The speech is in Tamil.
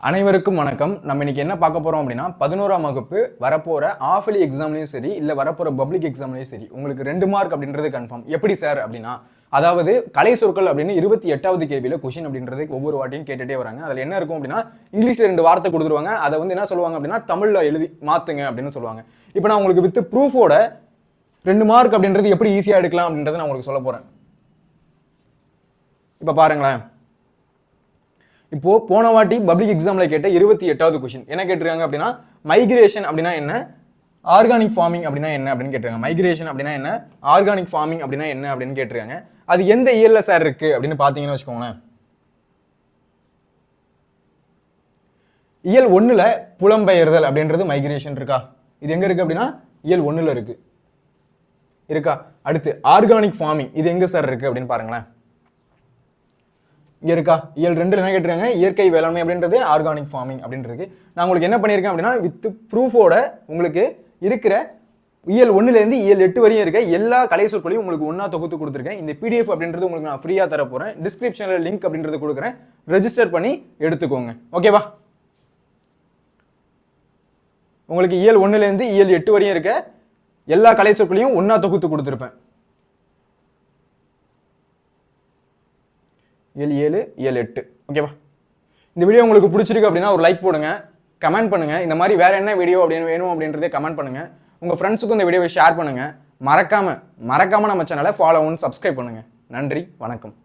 அனைவருக்கும் வணக்கம். நம்ம இன்னைக்கு என்ன பார்க்க போறோம் அப்படின்னா 11ஆம் வகுப்பு வரப்போற ஆஃபலி எக்ஸாம்லயும் சரி இல்ல வரப்போற பப்ளிக் எக்ஸாம்லயும் சரி உங்களுக்கு 2 மார்க் அப்படின்றது கன்ஃபார்ம். எப்படி சார் அப்படின்னா, அதாவது கலை சொற்கள் அப்படின்னு 28வது கேள்வியில கொஸ்டின் அப்படின்றது ஒவ்வொரு வாட்டியும் கேட்டுட்டே வராங்க. அதுல என்ன இருக்கும் அப்படின்னா, இங்கிலீஷ்ல 2 வார்த்தை கொடுத்துருவாங்க. அதை என்ன சொல்லுவாங்க அப்படின்னா தமிழ்ல எழுதி மாத்துங்க அப்படின்னு சொல்லுவாங்க. இப்போ நான் உங்களுக்கு வித் ப்ரூஃபோட 2 மார்க் அப்படின்றது எப்படி ஈஸியா எடுக்கலாம் அப்படின்றத நான் உங்களுக்கு சொல்ல போறேன். இப்போ பாருங்களேன். இப்போ போன வாட்டி பப்ளிக் எக்ஸாம்ல கேட்ட 28வது கொஸ்டின் என்ன கேட்டிருக்காங்க அப்படின்னா, மைக்ரேஷன் அப்படின்னா என்ன, ஆர்கானிக் ஃபார்மிங் அப்படின்னா என்ன அப்படின்னு கேட்டிருக்காங்க. மைக்ரேஷன் அப்படின்னா என்ன, ஆர்கானிக் ஃபார்மிங் அப்படின்னா என்ன அப்படின்னு கேட்டிருக்காங்க. அது எந்த இயல்ல சார் இருக்கு அப்படின்னு பாத்தீங்கன்னு வச்சுக்கோங்களேன். இயல் 1ல புலம்பெயர்தல் அப்படின்றது மைக்ரேஷன் இருக்கா? இது எங்க இருக்கு அப்படின்னா இயல் 1ல இருக்கா? அடுத்து ஆர்கானிக் ஃபார்மிங் இது எங்க சார் இருக்கு அப்படின்னு பாருங்களேன். இங்க இருக்கா? இயல் 2 என்ன கேட்டிருக்காங்க, இயற்கை வேளாண்மை அப்படின்றது ஆர்கானிக் ஃபார்மிங் அப்படின்றது. நான் உங்களுக்கு என்ன பண்ணியிருக்கேன் அப்படின்னா வித் ப்ரூஃபோட உங்களுக்கு இருக்கிற இயல் 1ல இருந்து இயல் 8 வரையும் இருக்க எல்லா கலை சொற்களையும் உங்களுக்கு ஒண்ணா தொகுத்து கொடுத்துருக்கேன். இந்த PDF அப்படின்றது உங்களுக்கு நான் ஃப்ரீயா தர போறேன். டிஸ்கிரிப்ஷன்ல லிங்க் அப்படின்றது கொடுக்குறேன். ரெஜிஸ்டர் பண்ணி எடுத்துக்கோங்க. ஓகேவா? உங்களுக்கு இயல் 1ல இருந்து இயல் 8 வரையும் இருக்க எல்லா கலை சொற்களையும் ஒண்ணா தொகுத்து கொடுத்துருப்பேன். இயல் 7 இயல் 8. ஓகேவா? இந்த வீடியோ உங்களுக்கு பிடிச்சிருக்கு அப்படின்னா ஒரு லைக் போடுங்க, கமெண்ட் பண்ணுங்க. இந்த மாதிரி வேற என்ன வீடியோ அப்படின்னு வேணும் அப்படின்றதே கமெண்ட் பண்ணுங்க. உங்க ஃப்ரெண்ட்ஸுக்கும் இந்த வீடியோவை ஷேர் பண்ணுங்க. மறக்காம நம்ம சேனலை ஃபாலோ அண்ட் சப்ஸ்கிரைப் பண்ணுங்க. நன்றி, வணக்கம்.